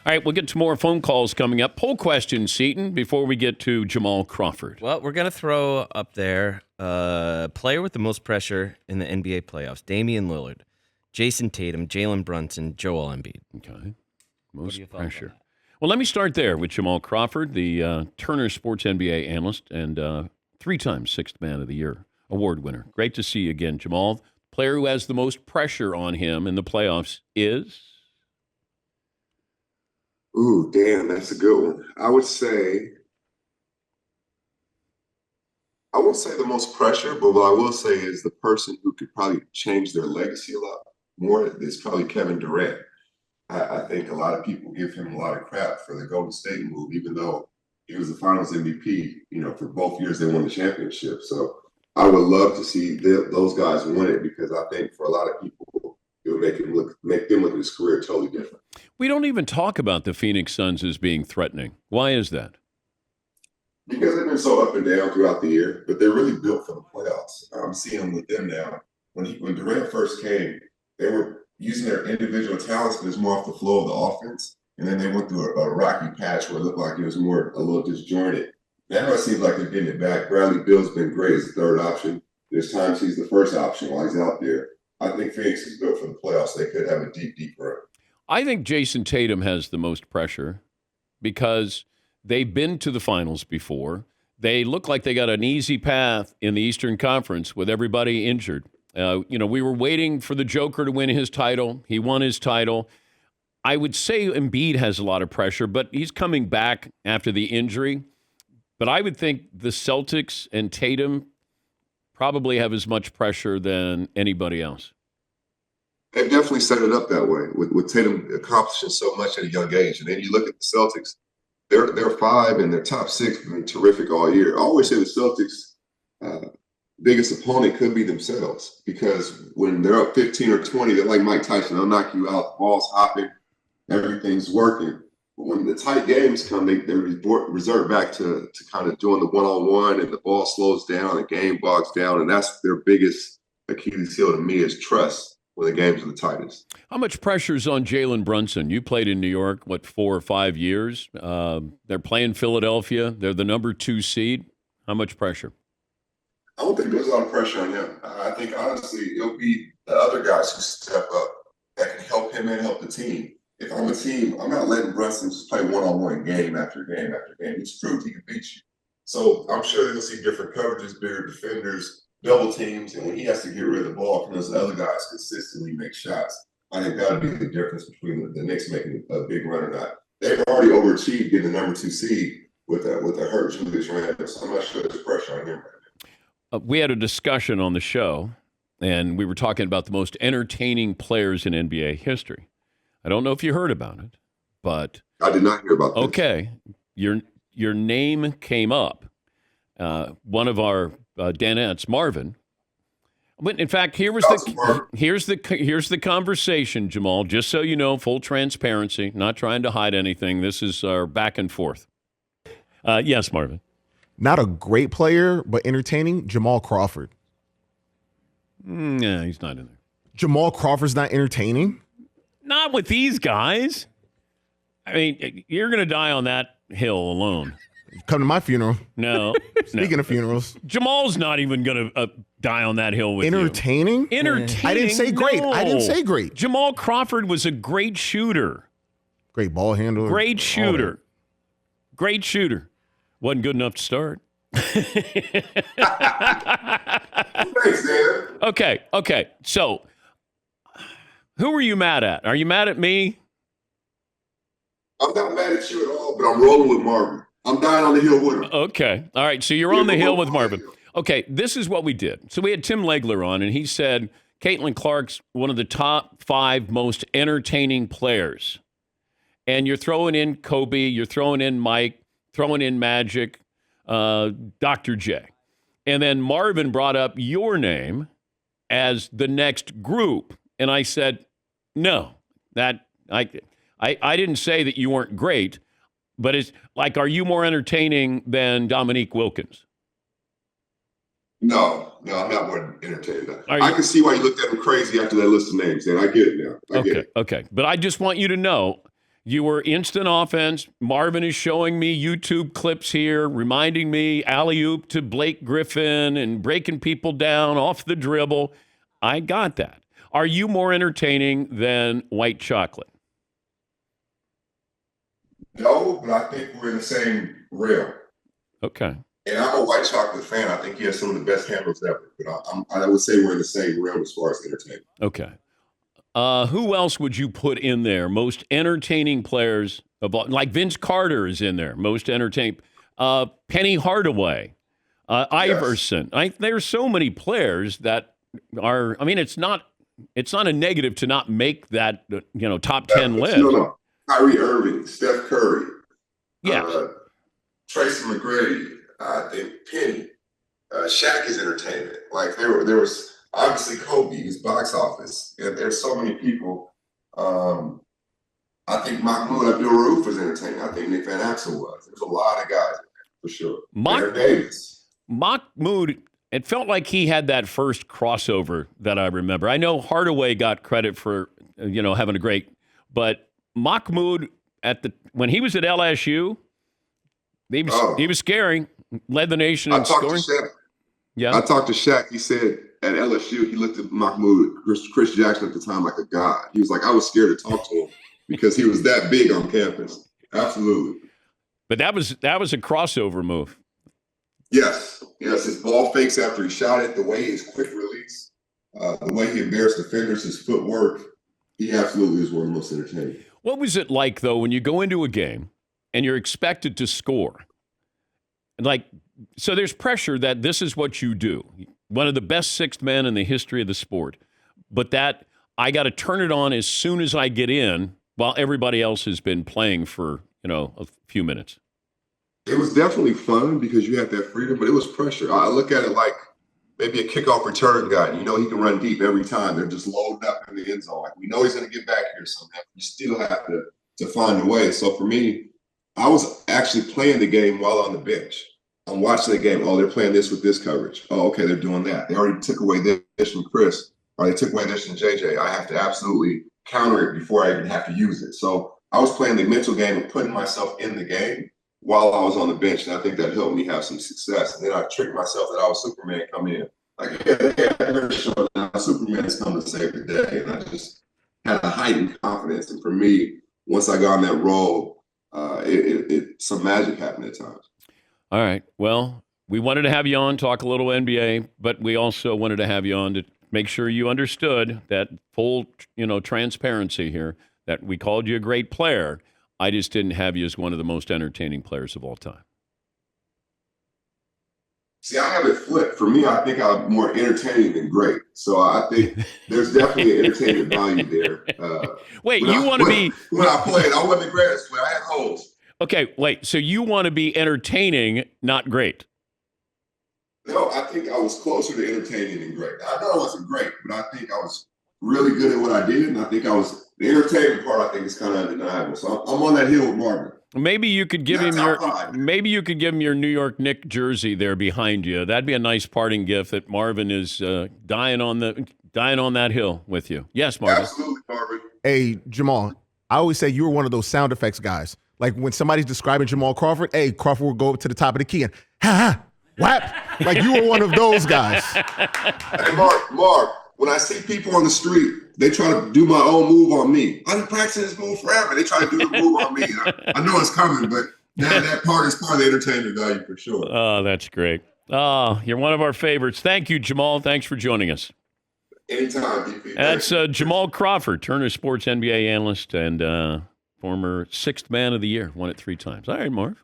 All right, we'll get to more phone calls coming up. Poll question, Seton, before we get to Jamal Crawford. Well, we're going to throw up there player with the most pressure in the NBA playoffs, Damian Lillard, Jayson Tatum, Jalen Brunson, Joel Embiid. Okay, most pressure. Well, let me start there with Jamal Crawford, the Turner Sports NBA analyst and 3-time Sixth Man of the Year award winner. Great to see you again, Jamal. Player who has the most pressure on him in the playoffs is? Ooh, damn, that's a good one. I won't say the most pressure, but what I will say is the person who could probably change their legacy a lot more is probably Kevin Durant. I think a lot of people give him a lot of crap for the Golden State move, even though he was the Finals MVP. For both years they won the championship. So I would love to see those guys win it because I think for a lot of people it would make them look at his career totally different. We don't even talk about the Phoenix Suns as being threatening. Why is that? Because they've been so up and down throughout the year, but they're really built for the playoffs. I'm seeing with them now. When Durant first came, they were using their individual talents, but it's more off the flow of the offense. And then they went through a rocky patch where it looked like it was more a little disjointed. Now it seems like they're getting it back. Bradley Beal's been great as the third option. There's times he's the first option while he's out there. I think Phoenix is built for the playoffs. They could have a deep, deep run. I think Jayson Tatum has the most pressure because they've been to the finals before. They look like they got an easy path in the Eastern Conference with everybody injured. We were waiting for the Joker to win his title. He won his title. I would say Embiid has a lot of pressure, but he's coming back after the injury. But I would think the Celtics and Tatum probably have as much pressure than anybody else. They've definitely set it up that way, with Tatum accomplishing so much at a young age. And then you look at the Celtics, they're 5 and their top 6 have been terrific all year. I always say the Celtics' biggest opponent could be themselves because when they're up 15 or 20, they're like Mike Tyson. They'll knock you out. The ball's hopping. Everything's working. But when the tight games come, they resort back to kind of doing the one-on-one and the ball slows down, the game bogs down. And that's their biggest Achilles heel to me is trust when the games are the tightest. How much pressure is on Jalen Brunson? You played in New York, 4 or 5 years? They're playing Philadelphia. They're the number 2 seed. How much pressure? I don't think there's a lot of pressure on him. I think, honestly, it'll be the other guys who step up that can help him and help the team. If I'm a team, I'm not letting Brunson just play one-on-one game after game after game. He's proved he can beat you. So I'm sure they're going to see different coverages, bigger defenders, double teams, and when he has to get rid of the ball, can those other guys consistently make shots? I think that would be the difference between the Knicks making a big run or not. They've already overachieved getting the number 2 seed with a hurt Julius Randle, so I'm not sure there's pressure on him right now. We had a discussion on the show, and we were talking about the most entertaining players in NBA history. I don't know if you heard about it, but I did not hear about this. Okay, your name came up. One of our Danettes, Marvin. But in fact, here's the conversation, Jamal. Just so you know, full transparency, not trying to hide anything. This is our back and forth. Yes, Marvin. Not a great player, but entertaining. Jamal Crawford. Yeah, he's not in there. Jamal Crawford's not entertaining. Not with these guys. I mean, you're going to die on that hill alone. Come to my funeral. No. Speaking of funerals. Jamal's not even going to die on that hill with entertaining? you. Entertaining? I didn't say great. No. I didn't say great. Jamal Crawford was a great shooter. Great ball handler. Great shooter. Great shooter. Wasn't good enough to start. Thanks, Dan. Okay. So, who are you mad at? Are you mad at me? I'm not mad at you at all, but I'm rolling with Marvin. I'm dying on the hill with him. Okay. All right. So you're on the hill with Marvin. Okay. This is what we did. So we had Tim Legler on, and he said Caitlin Clark's one of the top 5 most entertaining players. And you're throwing in Kobe, you're throwing in Mike, throwing in Magic, Dr. J. And then Marvin brought up your name as the next group. And I said, no, that I didn't say that you weren't great, but it's like, are you more entertaining than Dominique Wilkins? No, I'm not more entertaining. I can see why you looked at him crazy after that list of names, and I get it now. I get it. Okay. But I just want you to know, You were instant offense. Marvin is showing me YouTube clips here, reminding me alley-oop to Blake Griffin and breaking people down off the dribble. I got that. Are you more entertaining than White Chocolate? No, but I think we're in the same realm. Okay. And I'm a White Chocolate fan. I think he has some of the best handles ever. But I would say we're in the same realm as far as entertainment. Okay. Who else would you put in there? Most entertaining players of all, like Vince Carter is in there. Most entertaining. Penny Hardaway, Iverson. There's so many players that are. I mean, it's not a negative to not make that top 10 list. No. Kyrie Irving, Steph Curry, Yeah. Tracy McGrady. I think Penny, Shaq is entertainment. Like there was. Obviously, Kobe, his box office, and there's so many people. I think Mahmoud Abdul-Rauf was entertaining. I think Nick Van Axel was. There's a lot of guys for sure. Davis. Mahmoud, it felt like he had that first crossover that I remember. I know Hardaway got credit for having a great, but Mahmoud when he was at LSU, he was scary. Led the nation in scoring. I talked to Shaq. He said at LSU, he looked at Mahmoud, Chris Jackson at the time, like a god. He was like, I was scared to talk to him because he was that big on campus. Absolutely. But that was a crossover move. Yes. His ball fakes after he shot it, the way his quick release, the way he embarrassed defenders, his footwork. He absolutely is one of the most entertaining. What was it like, though, when you go into a game and you're expected to score? So there's pressure that this is what you do. One of the best sixth men in the history of the sport. But that I got to turn it on as soon as I get in while everybody else has been playing for, a few minutes. It was definitely fun because you had that freedom, but it was pressure. I look at it like maybe a kickoff return guy. He can run deep every time. They're just loaded up in the end zone. Like we know he's going to get back here somehow. You still have to find a way. So for me, I was actually playing the game while on the bench. I'm watching the game. Oh, they're playing this with this coverage. Oh, okay, they're doing that. They already took away this from Chris, or they took away this from JJ. I have to absolutely counter it before I even have to use it. So I was playing the mental game and putting myself in the game while I was on the bench, and I think that helped me have some success. And then I tricked myself that I was Superman coming in. Like, they're showing now Superman has come to save the day, and I just had a heightened confidence. And for me, once I got on that role, some magic happened at times. All right. Well, we wanted to have you on, talk a little NBA, but we also wanted to have you on to make sure you understood that full, transparency here, that we called you a great player. I just didn't have you as one of the most entertaining players of all time. See, I have it flipped. For me, I think I'm more entertaining than great. So I think there's definitely an entertainment value there. Wait, you want to be... When I played, I wasn't the greatest player. I had holes. Okay, wait. So you want to be entertaining, not great? No, I think I was closer to entertaining than great. I know I wasn't great, but I think I was really good at what I did, and I think I was the entertainment part. I think is kind of undeniable. So I'm on that hill with Marvin. Maybe you could give him your New York Knicks jersey there behind you. That'd be a nice parting gift. That Marvin is dying on that hill with you. Yes, Marvin. Absolutely, Marvin. Hey, Jamal. I always say you were one of those sound effects guys. Like when somebody's describing Jamal Crawford, hey, Crawford will go up to the top of the key and ha ha, whap. Like you were one of those guys. Hey, Mark, when I see people on the street, they try to do my own move on me. I've been practicing this move forever. They try to do the move on me. I know it's coming, but that part is part of the entertainment value for sure. Oh, that's great. Oh, you're one of our favorites. Thank you, Jamal. Thanks for joining us. Anytime, DP. That's Jamal Crawford, Turner Sports NBA analyst and former sixth man of the year. Won it 3 times. All right, Marv.